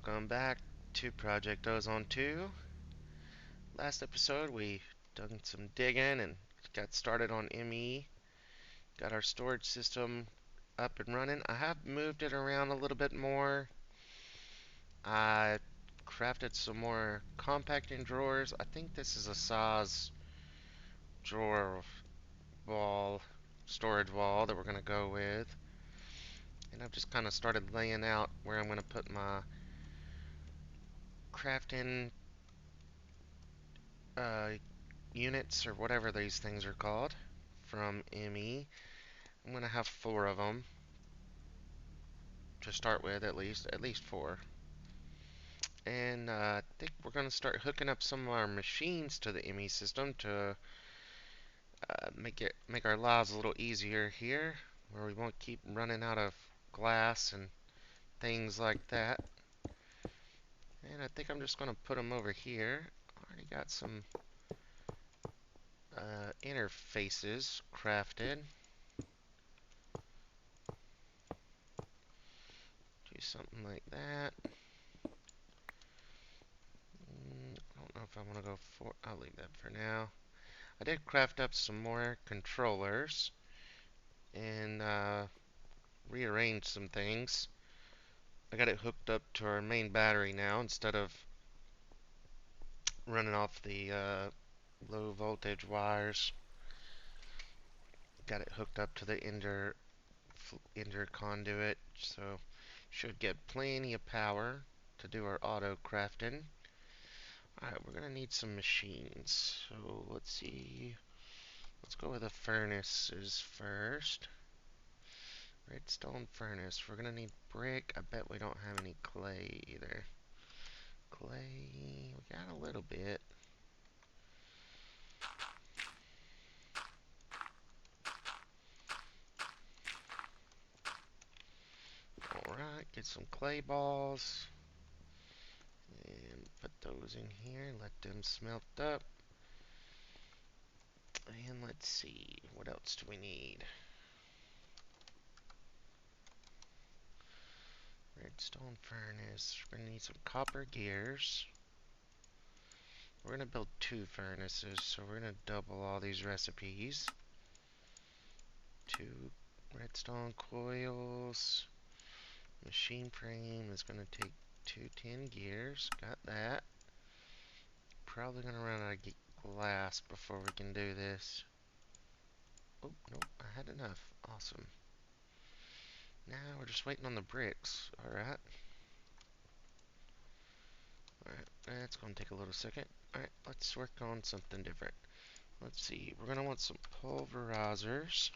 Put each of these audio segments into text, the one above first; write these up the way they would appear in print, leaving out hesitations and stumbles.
Welcome back to Project Ozone 2. Last episode we done some digging and got started on ME. Got our storage system up and running. I have moved it around a little bit more. I crafted some more compacting drawers. I think this is a size drawer wall, storage wall that we're going to go with. And I've just kind of started laying out where I'm going to put my crafting uh, units or whatever these things are called from ME. I'm gonna have four of them to start with, at least four. And I think we're gonna start hooking up some of our machines to the ME system to make our lives a little easier here, where we won't keep running out of glass and things like that. And I think I'm just gonna put them over here. Already got some interfaces crafted. Do something like that. I don't know if I want to go for. I'll leave that for now. I did craft up some more controllers and rearrange some things. I got it hooked up to our main battery now instead of running off the low voltage wires. Got it hooked up to the ender conduit, so should get plenty of power to do our auto crafting. Alright, we're gonna need some machines. So let's see. Let's go with the furnaces first. Redstone furnace. We're gonna need brick. I bet we don't have any clay either. Clay, we got a little bit. Alright, get some clay balls. And put those in here. Let them smelt up. And let's see, what else do we need? Redstone furnace. We're gonna need some copper gears. We're gonna build two furnaces, so we're gonna double all these recipes. Two redstone coils. Machine frame is gonna take 210 gears. Got that. Probably gonna run out of glass before we can do this. Oh, nope, I had enough. Awesome. Now we're just waiting on the bricks. Alright. Alright, that's gonna take a little second. Alright, let's work on something different. Let's see, we're gonna want some pulverizers.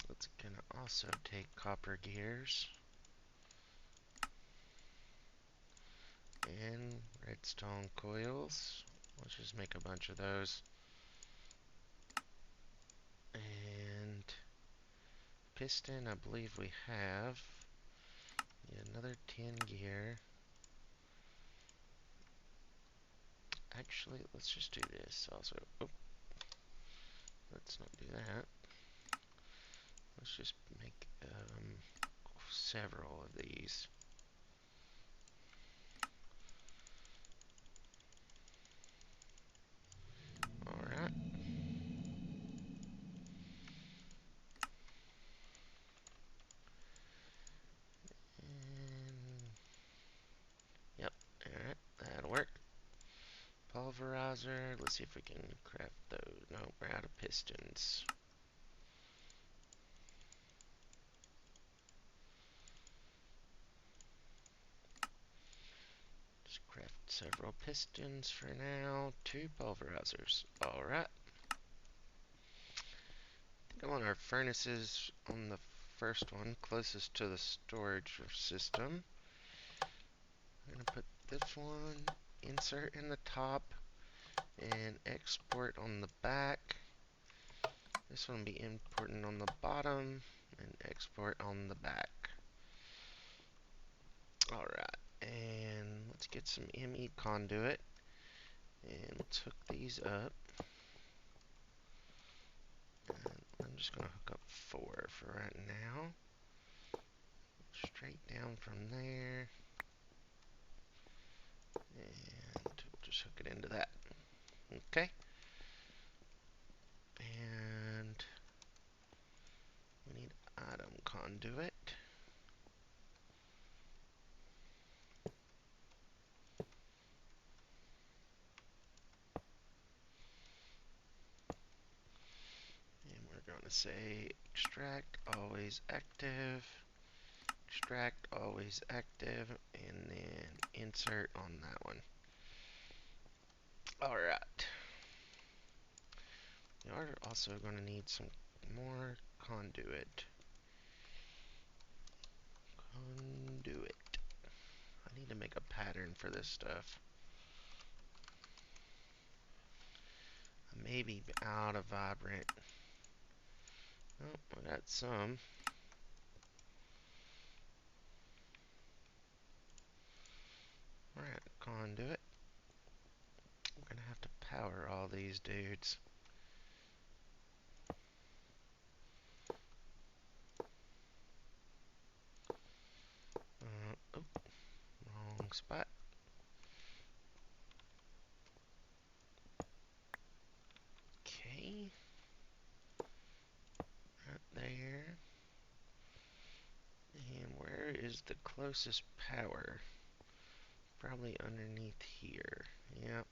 It's gonna also take copper gears. And redstone coils. Let's just make a bunch of those. And piston, I believe we have. Need another 10 gear. Actually, let's just do this also. Oh, let's not do that. Let's just make several of these. Alright. And yep, alright, that'll work. Pulverizer, let's see if we can craft those. No, we're out of pistons. Just craft several pistons for now. Two pulverizers. Alright. I think I want our furnaces on the first one, closest to the storage system. I'm going to put this one, insert in the top, and export on the back. This one will be important on the bottom, and export on the back. Alright, and let's get some ME conduit, and let's hook these up. And I'm just going to hook up 4 for right now. straight down from there, and just hook it into that. Okay, and we need item conduit. And we're going to say extract always active, extract always active, and then insert on that one. Alright. We are also going to need some more conduit. Conduit. I need to make a pattern for this stuff. I may be out of vibrant. Oh, I got some. Alright, conduit. I'm going to have to power all these dudes. Oh, wrong spot. Okay. Right there. And where is the closest power? Probably underneath here. Yep.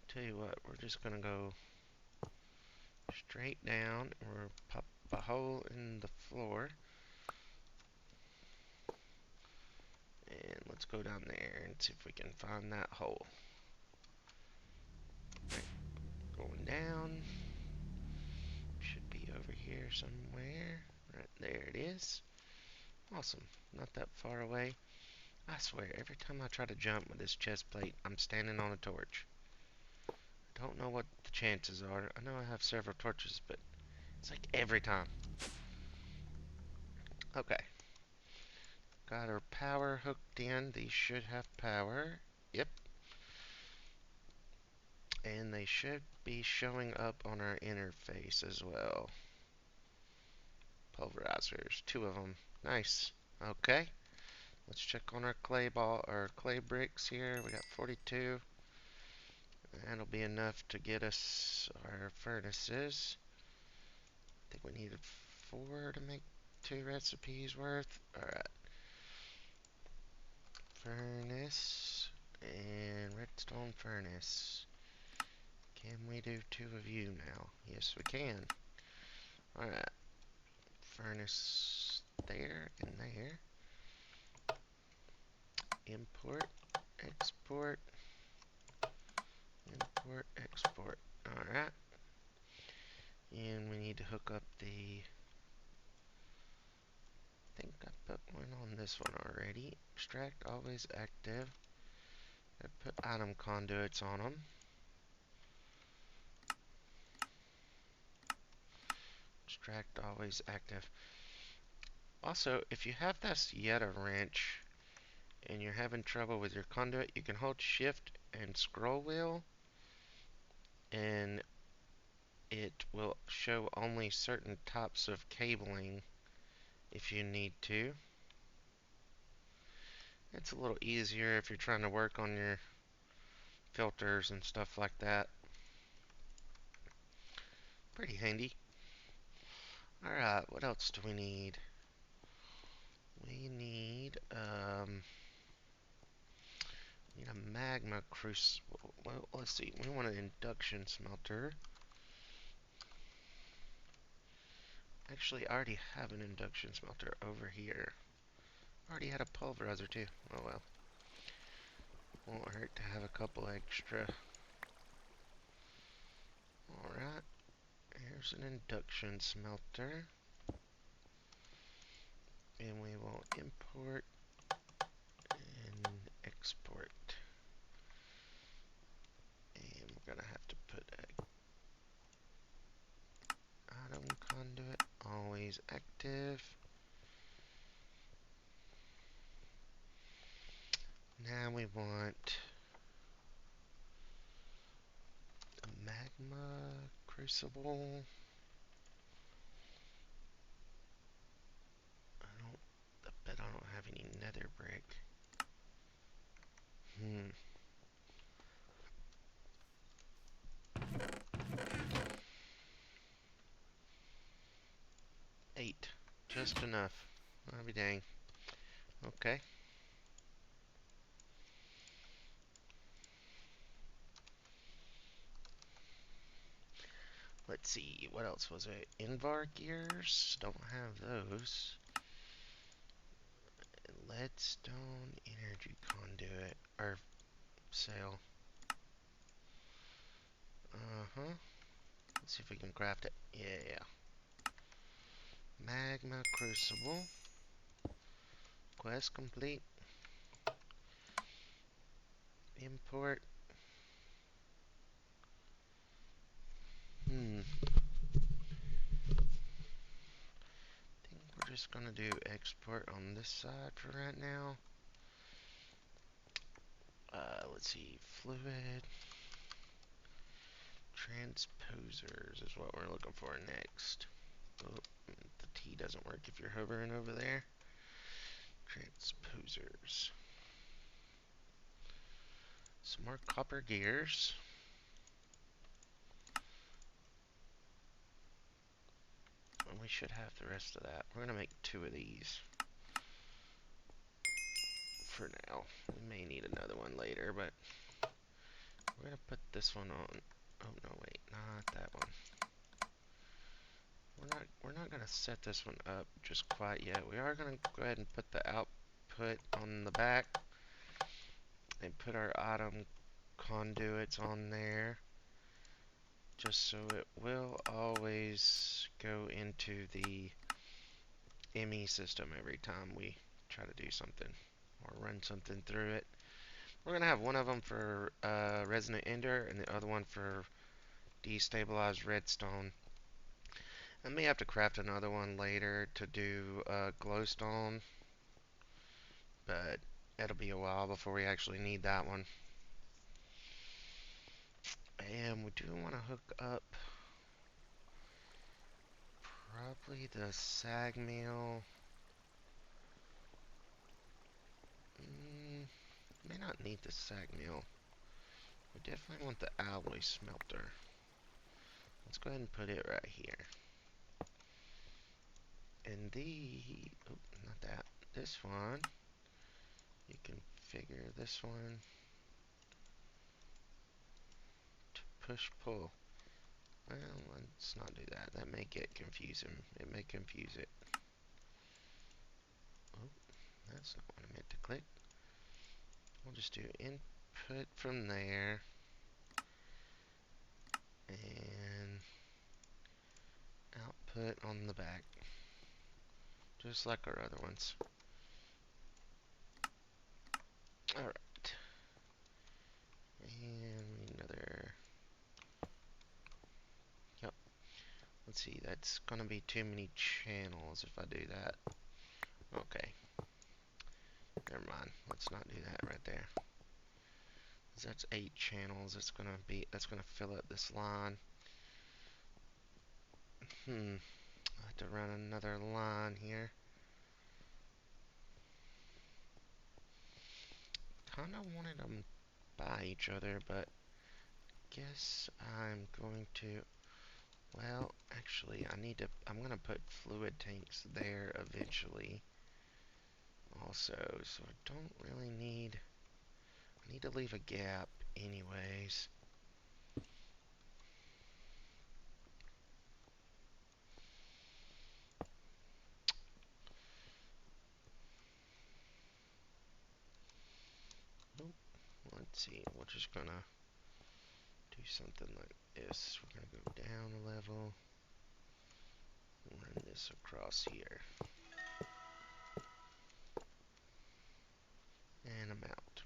Tell you what, we're just gonna go straight down, and we're pop a hole in the floor. And let's go down there and see if we can find that hole. Right, going down. Should be over here somewhere. Right there it is. Awesome. Not that far away. I swear, every time I try to jump with this chest plate, I'm standing on a torch. I don't know what the chances are. I know I have several torches, but it's like every time. Okay. Got our power hooked in. These should have power. Yep. And they should be showing up on our interface as well. Pulverizers. 2 of them. Nice. Okay. Let's check on our clay ball or clay bricks here. We got 42. That'll be enough to get us our furnaces. I think we needed 4 to make 2 recipes worth. Alright. Furnace and redstone furnace. Can we do 2 of you now? Yes, we can. Alright. Furnace there and there. Import, export, import, export. Alright. And we need to hook up the... I think I put one on this one already. Extract always active. I put item conduits on them. Extract always active. Also, if you have this Yeta wrench and you're having trouble with your conduit, you can hold shift and scroll wheel and it will show only certain types of cabling if you need to. It's a little easier if you're trying to work on your filters and stuff like that. Pretty handy. Alright, what else do we need? We need a magma crucible. Well, let's see. We want an induction smelter. Actually, I already have an induction smelter over here. I already had a pulverizer too. Oh well. Won't hurt to have a couple extra. Alright. Here's an induction smelter. And we will import and export. And we're gonna have to put a item conduit always active. Now we want a magma crucible. 8. Just enough. I'll be dang. Okay. Let's see, what else was it? Invar gears? Don't have those. Leadstone energy conduit. Or sail. Uh-huh. Let's see if we can craft it. Yeah. Magma crucible. Quest complete. Import. Think we're just gonna do export on this side for right now. Let's see, fluid transposers is what we're looking for next. Oh, the T doesn't work if you're hovering over there. Transposers. Some more copper gears. And we should have the rest of that. We're gonna make 2 of these for now. We may need another one later, but we're gonna put this one on. Oh no, wait, not that one. We're not gonna set this one up just quite yet. We are gonna go ahead and put the output on the back and put our item conduits on there, just so it will always go into the ME system every time we try to do something or run something through it. We're gonna have one of them for resonant ender and the other one for destabilized redstone. I may have to craft another one later to do glowstone, but it'll be a while before we actually need that one. And we do want to hook up probably the sag mill. May not need the sag mill. We definitely want the alloy smelter. Let's go ahead and put it right here. And oh, not that. This one, you can figure this one to push pull. Well, let's not do that. That may get confusing. It may confuse it. Oh, that's not what I meant to click. We'll just do input from there. And output on the back. Just like our other ones. Alright. And another. Yep. Let's see, that's gonna be too many channels if I do that. Okay. Never mind. Let's not do that right there. That's 8 channels. That's gonna fill up this line. I'll have to run another line here. Kinda wanted them by each other, but guess I'm going to, well, actually I'm gonna put fluid tanks there eventually also, so I don't really need, I need to leave a gap anyways. Nope. Let's see, we're just gonna do something like this. We're gonna go down a level, run this across here, and I'm out.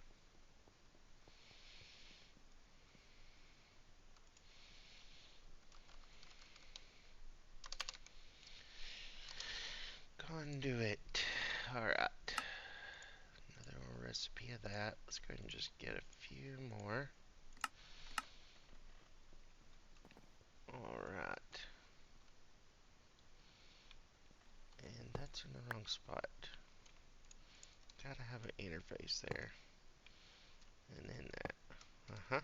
Conduit. Alright. Another recipe of that. Let's go ahead and just get a few more. Alright. And that's in the wrong spot. Gotta have an interface there. And then that. Uh-huh.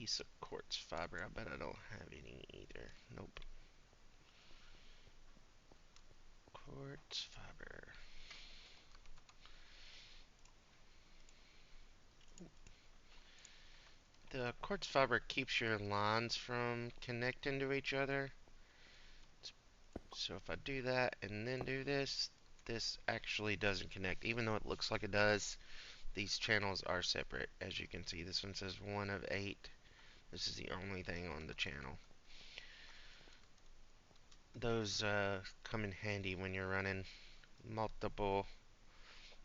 piece of quartz fiber. I bet I don't have any either. Nope. Quartz fiber. The quartz fiber keeps your lines from connecting to each other. So if I do that and then do this, this actually doesn't connect. Even though it looks like it does, these channels are separate. As you can see, this one says 1 of 8. This is the only thing on the channel. Those come in handy when you're running multiple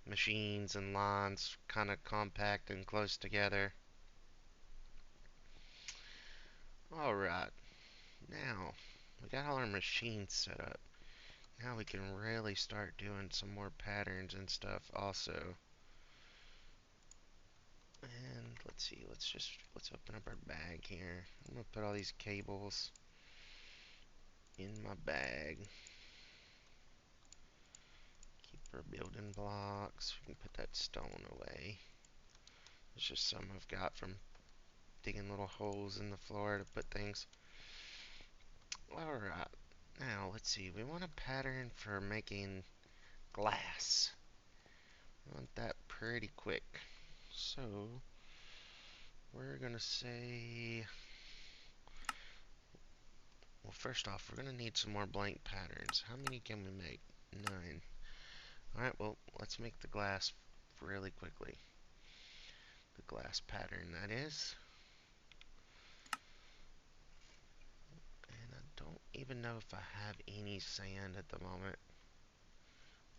machines and lines kind of compact and close together. Alright, now we got all our machines set up. Now we can really start doing some more patterns and stuff also. And let's see, let's open up our bag here. I'm gonna put all these cables in my bag. Keep our building blocks. We can put that stone away. It's just some I've got from digging little holes in the floor to put things. Alright, now let's see. We want a pattern for making glass. We want that pretty quick. So, we're gonna say, well, first off, we're gonna need some more blank patterns. How many can we make? 9. Alright, well, let's make the glass really quickly. The glass pattern, that is. And I don't even know if I have any sand at the moment.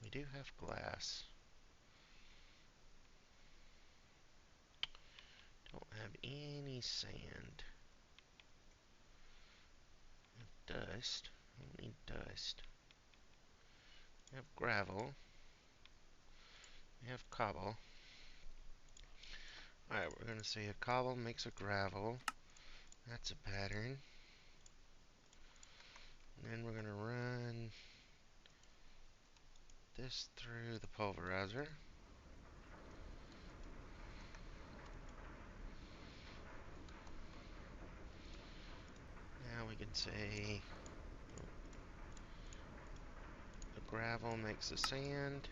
We do have glass. Don't have any sand. We have dust. I don't need dust. We have gravel. We have cobble. Alright, we're going to say a cobble makes a gravel. That's a pattern. And then we're going to run this through the pulverizer. Now we can say the gravel makes the sand.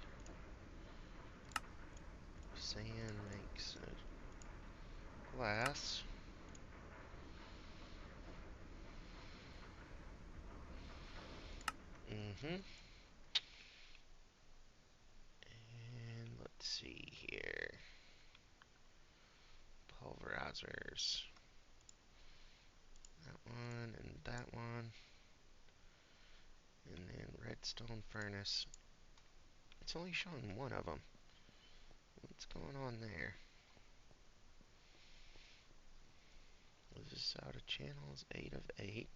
Sand makes a glass. And let's see here. Pulverizers. That one and that one. And then redstone furnace. It's only showing one of them. What's going on there? Was this out of channels? 8 of 8.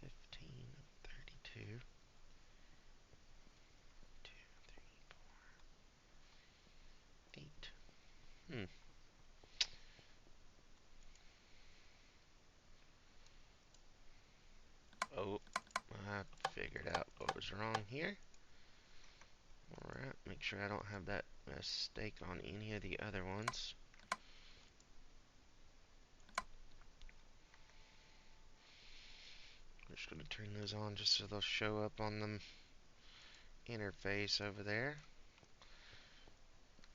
15 of 32. 2, 3, 4, 8. Oh, I figured out what was wrong here. Alright, make sure I don't have that mistake on any of the other ones. I'm just going to turn those on just so they'll show up on the interface over there.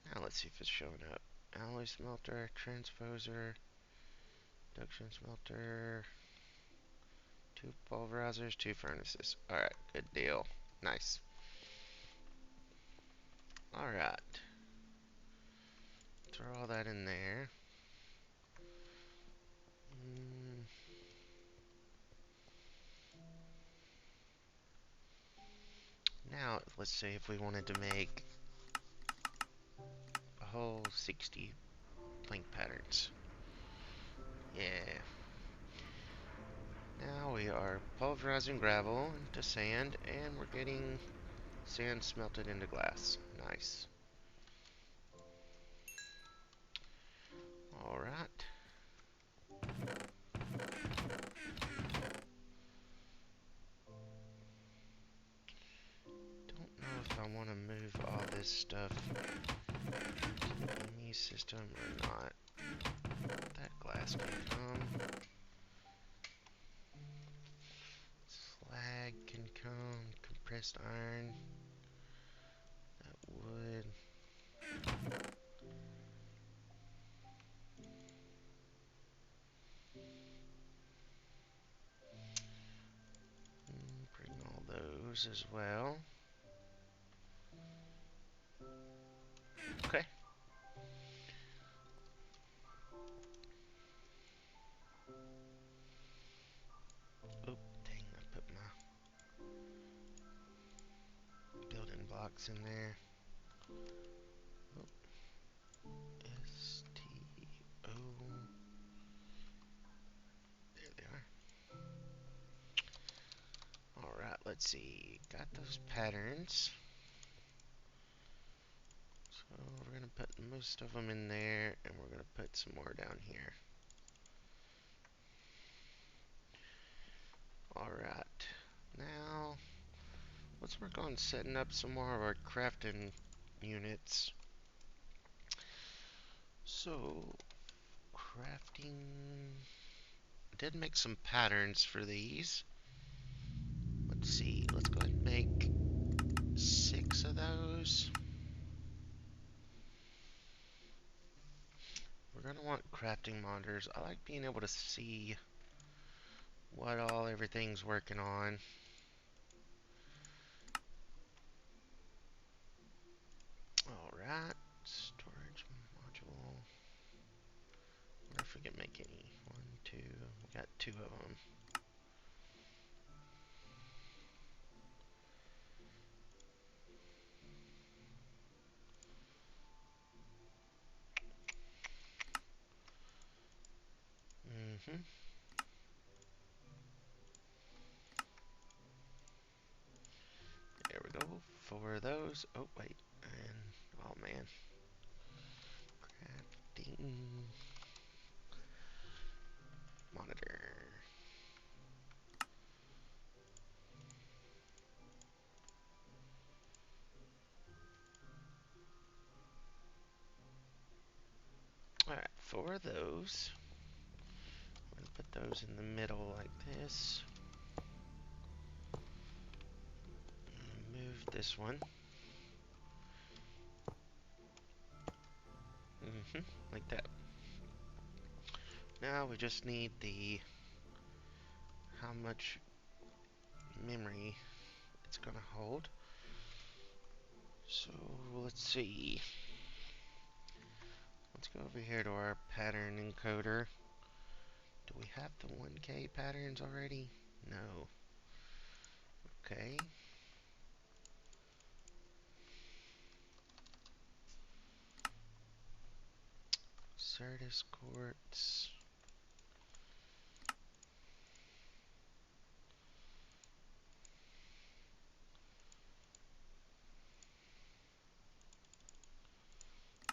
Now let's see if it's showing up. Alloy smelter, transposer, induction smelter, 2 pulverizers, 2 furnaces. Alright, good deal. Nice. Alright. Throw all that in there. Now, let's say if we wanted to make a whole 60 blank patterns. Yeah. Now we are pulverizing gravel into sand, and we're getting sand smelted into glass. Nice. Alright. Don't know if I want to move all this stuff ME system or not. That glass can come. Slag can come. Compressed iron. That wood. Bring all those as well. Okay. Oh, dang, I put my building blocks in there. Oh, STO. There they are. Alright, let's see. Got those patterns. So we're going to put most of them in there, and we're going to put some more down here. Alright. Now, let's work on setting up some more of our crafting units. So, crafting. I did make some patterns for these. Let's see. Let's go ahead and make 6 of those. We're going to want crafting monitors. I like being able to see what all everything's working on. Alright. Storage module. Wonder if we can make any. 1, 2. We got 2 of them. There we go. 4 of those. Oh, wait. And, oh man. Crafting monitor. Alright, 4 of those. I'm gonna put those in the middle like this. Move this one. Like that. Now we just need the how much memory it's gonna hold. So let's see. Let's go over here to our pattern encoder. Do we have the 1K patterns already? No. Okay. Certus quartz.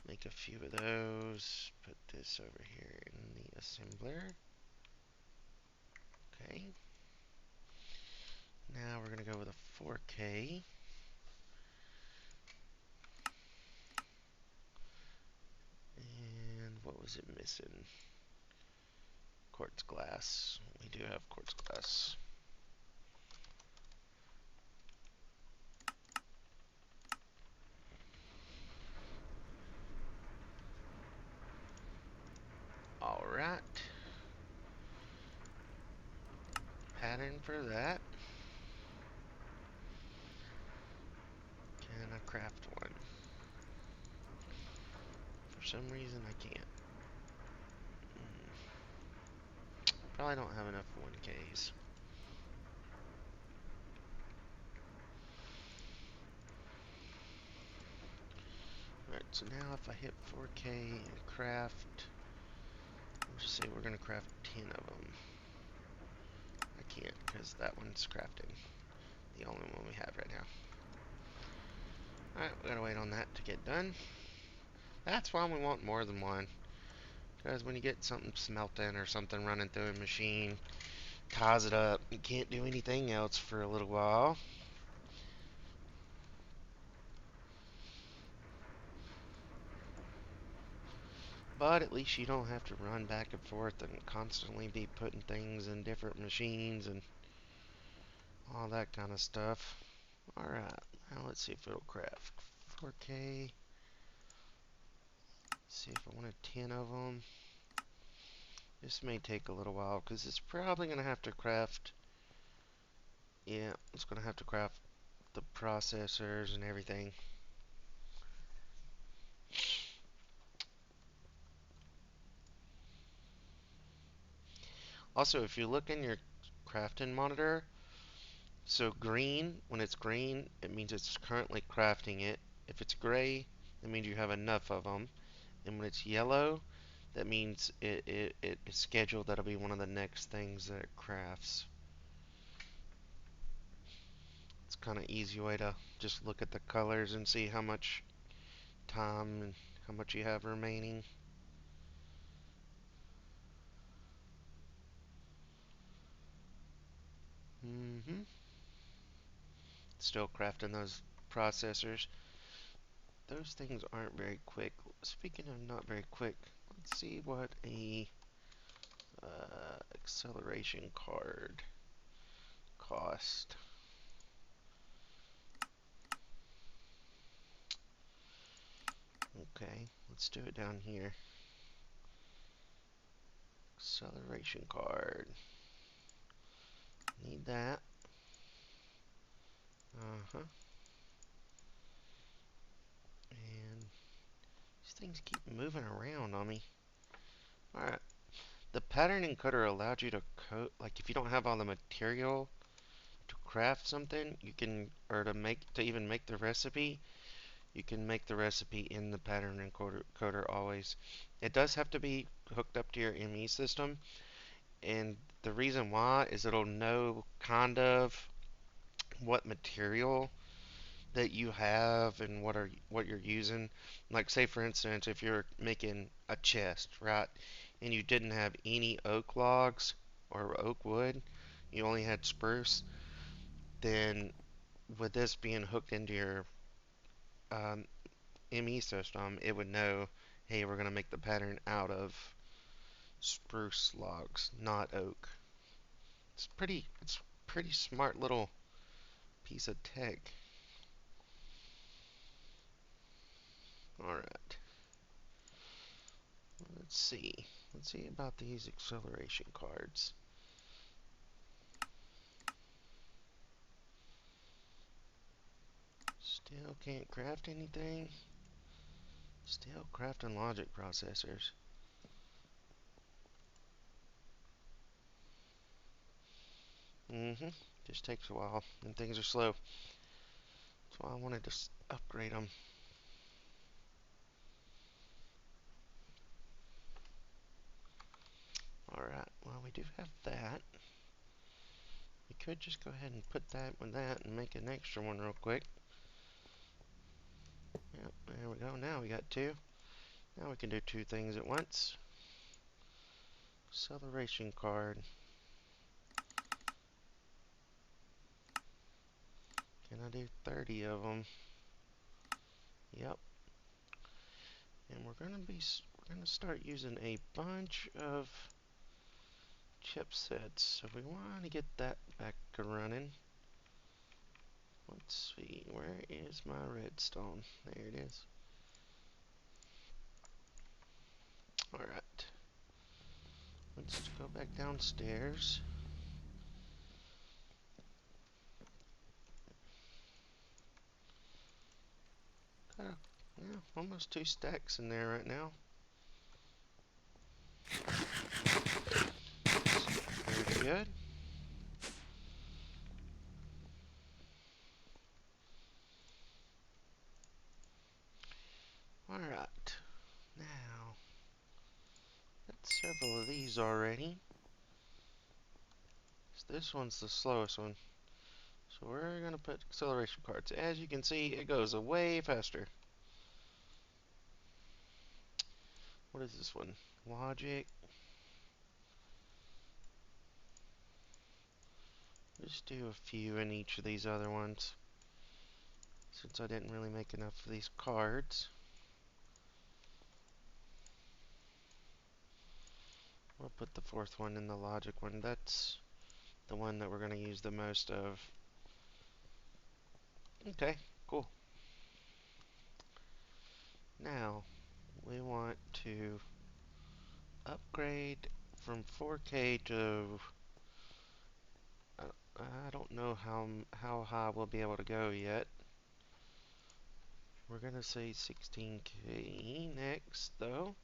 Make a few of those. Put this over here in the assembler. Okay. Now we're going to go with a 4K. And what was it missing? Quartz glass. We do have quartz glass. Alright. Pattern for that. Can I craft one? For some reason I can't. Probably don't have enough 1Ks. Alright, so now if I hit 4K and craft, we'll just say we're going to craft 10 of them. I can't because that one's crafting. The only one we have right now. Alright, we gotta wait on that to get done. That's why we want more than one. Because when you get something smelting or something running through a machine, ties it up, you can't do anything else for a little while. But at least you don't have to run back and forth and constantly be putting things in different machines and all that kind of stuff. Alright, now let's see if it'll craft. 4K. See if I wanted 10 of them. This may take a little while because it's probably going to have to craft. Yeah, it's going to have to craft the processors and everything. Also, if you look in your crafting monitor, so green, when it's green, it means it's currently crafting it. If it's gray, it means you have enough of them. And when it's yellow, that means it's scheduled. That'll be one of the next things that it crafts. It's kind of easy way to just look at the colors and see how much time and how much you have remaining. Mm-hmm. Still crafting those processors. Those things aren't very quick. Speaking of not very quick, let's see what a acceleration card cost. Okay, let's do it down here. Acceleration card. Need that. Uh-huh. And these things keep moving around on me. Alright. The pattern encoder allowed you to code, like if you don't have all the material to craft something, you can, or to even make the recipe, you can make the recipe in the pattern encoder always. It does have to be hooked up to your ME system, and the reason why is it'll know kind of what material that you have and what you're using. Like say for instance, if you're making a chest, right, and you didn't have any oak logs or oak wood, you only had spruce, then with this being hooked into your um, ME system, it would know, hey, we're gonna make the pattern out of spruce logs, not oak. It's pretty smart little piece of tech. All right. Let's see. Let's see about these acceleration cards. Still can't craft anything. Still crafting logic processors. Mm-hmm. Just takes a while, and things are slow. That's why I wanted to upgrade them. Alright, well we do have that. We could just go ahead and put that with that and make an extra one real quick. Yep, there we go. Now we got two. Now we can do two things at once. Acceleration card. Can I do 30 of them? Yep. And we're gonna start using a bunch of chipsets. So we want to get that back running. Let's see, where is my redstone? There it is. Alright. Let's go back downstairs. Got yeah, almost 2 stacks in there right now. Very good. Alright. Now, got several of these already. So this one's the slowest one. So we're going to put acceleration cards. As you can see, it goes way faster. What is this one? Logic. Just do a few in each of these other ones, since I didn't really make enough of these cards. We'll put the fourth one in the logic one. That's the one that we're going to use the most of. Okay, cool. Now, we want to upgrade from 4K to, I don't know how high we'll be able to go yet. We're going to say 16K next, though.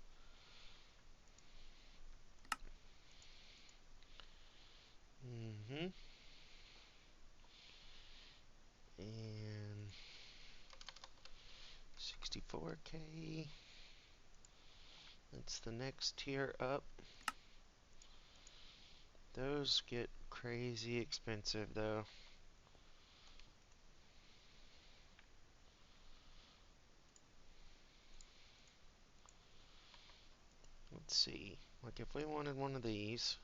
And 64K. That's the next tier up. Those get crazy expensive, though. Let's see. Like, if we wanted one of these,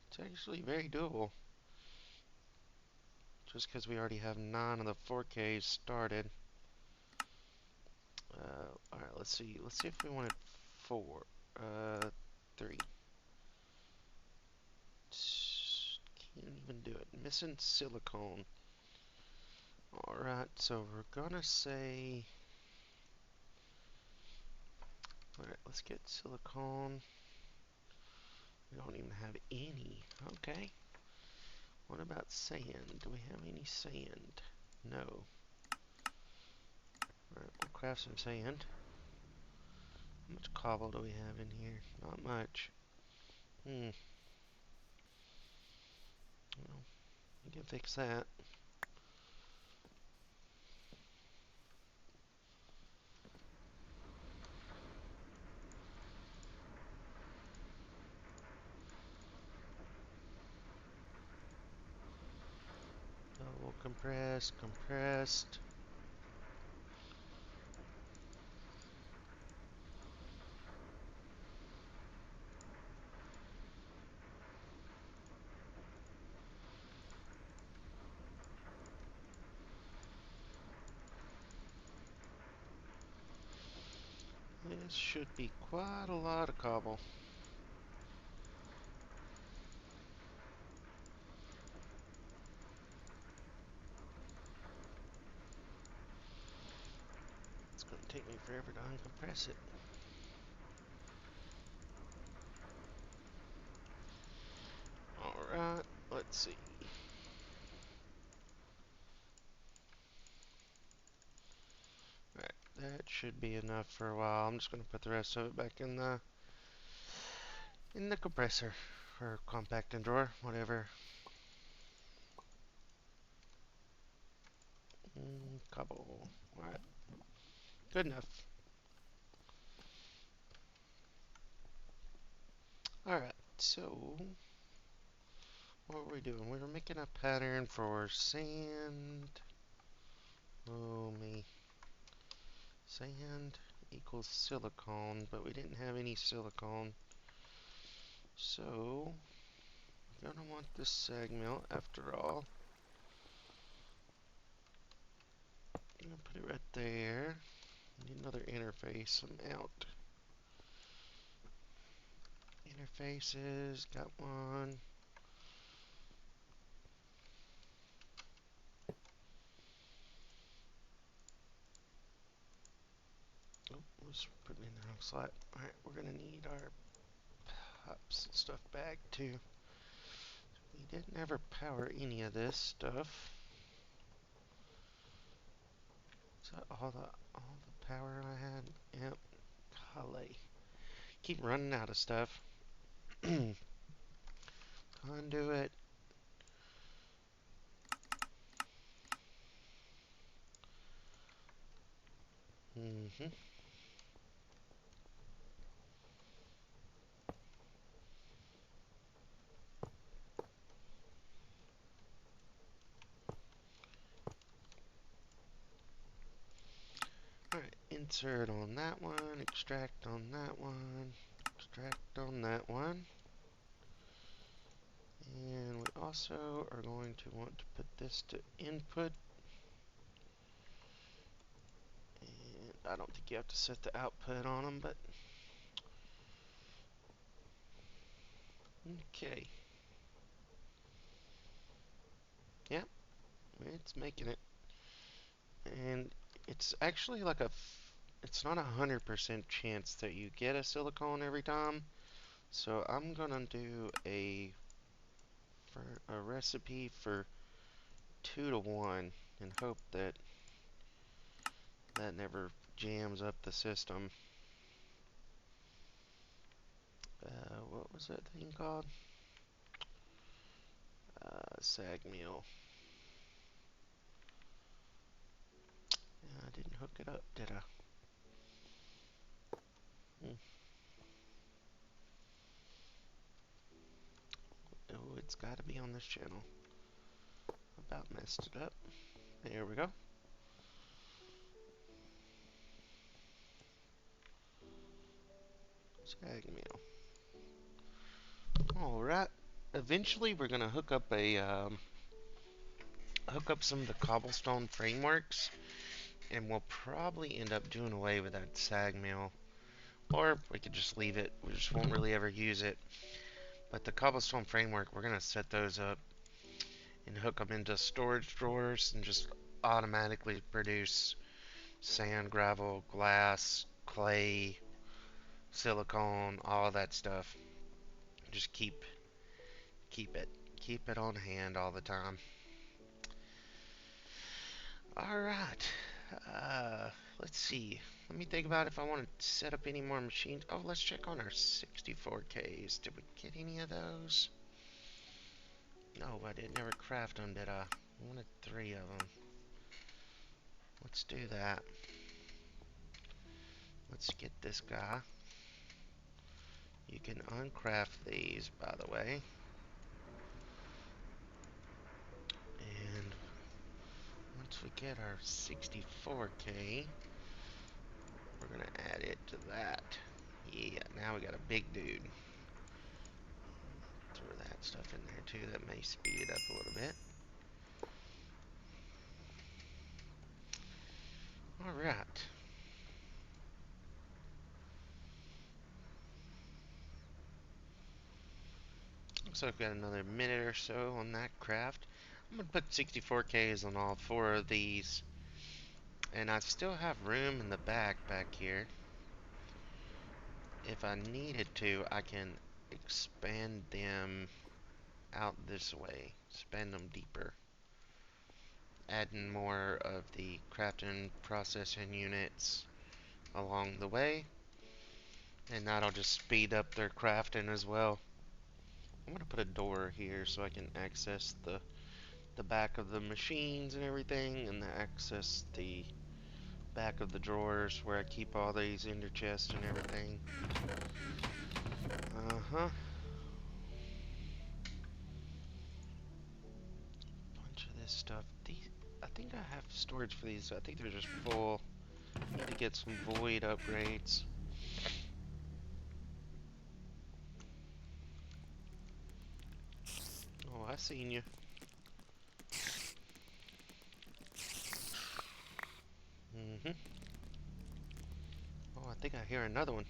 it's actually very doable. Just because we already have 9 of the 4Ks started. Alright, let's see. Let's see if we wanted 4. 3. Can't even do it. Missing silicone. Alright, so we're gonna say... Alright, let's get silicone. We don't even have any. Okay. What about sand? Do we have any sand? No. Alright, we'll craft some sand. How much cobble do we have in here? Not much. Well, we can fix that. Double compressed, compressed. This should be quite a lot of cobble. It's going to take me forever to uncompress it. Alright, let's see. Alright, that should be enough for a while. I'm just going to put the rest of it back in the compressor or compacting drawer, whatever. Cobble. Alright, good enough. Alright, so what were we doing? We were making a pattern for sand. Oh me. Sand equals silicone, but we didn't have any silicone. So, we're gonna want this sag mill after all. I'm gonna put it right there. Need another interface. I'm out. Interfaces, got one. Oh, let's put it in the wrong slot. Alright, we're gonna need our pops and stuff back too. We didn't ever power any of this stuff. Is that all the power I had? Yep. Golly. Keep running out of stuff. Conduit. Alright, insert on that one, extract on that one, extract on that one. And we also are going to want to put this to input. And I don't think you have to set the output on them, but okay. Yep, it's making it. And it's actually like it's not 100% chance that you get a silicone every time. So I'm gonna do a recipe for 2 to 1 and hope that that never jams up the system. What was that thing called? Sag meal. I didn't hook it up, did I? Hmm. Oh, it's got to be on this channel. About messed it up. There we go. Sag meal. All right. Eventually, we're gonna hook up some of the cobblestone frameworks, and we'll probably end up doing away with that sag mill, or we could just leave it. We just won't really ever use it. But the cobblestone framework, we're gonna set those up and hook them into storage drawers and just automatically produce sand, gravel, glass, clay, silicone, all that stuff. Just keep it keep it on hand all the time. All right. Uh, let's see. Let me think about if I want to set up any more machines. Oh, let's check on our 64Ks. Did we get any of those? No, I did never craft them, did I? I wanted 3 of them. Let's do that. Let's get this guy. You can uncraft these, by the way. And once we get our 64K, we're going to add it to that. Yeah, now we got a big dude. Throw that stuff in there too. That may speed it up a little bit. Alright. Looks like we've got another minute or so on that craft. I'm going to put 64Ks on all 4 of these. And I still have room in the back here. If I needed to, I can expand them out this way. Expand them deeper. Adding more of the crafting processing units along the way. And that'll just speed up their crafting as well. I'm going to put a door here so I can access the back of the machines and everything, and access the back of the drawers where I keep all these ender chests and everything. Bunch of this stuff. I think I have storage for these. I think they're just full. I need to get some void upgrades. Oh, I seen you. Oh, I think I hear another one.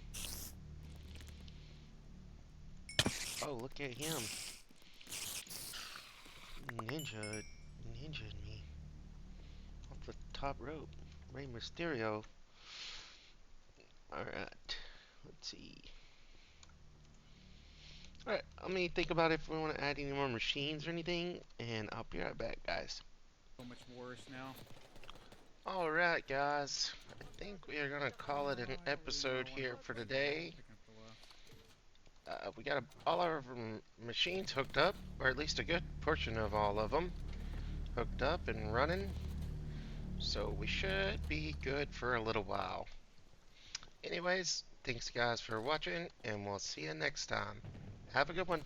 Oh, look at him. Ninja me. Off the top rope. Rey Mysterio. Alright. Let's see. Alright, let me think about if we want to add any more machines or anything, and I'll be right back, guys. So much worse now. Alright, guys. I think we are going to call it an episode here for today. We got all our machines hooked up, or at least a good portion of all of them hooked up and running. So we should be good for a little while. Anyways, thanks guys for watching, and we'll see you next time. Have a good one.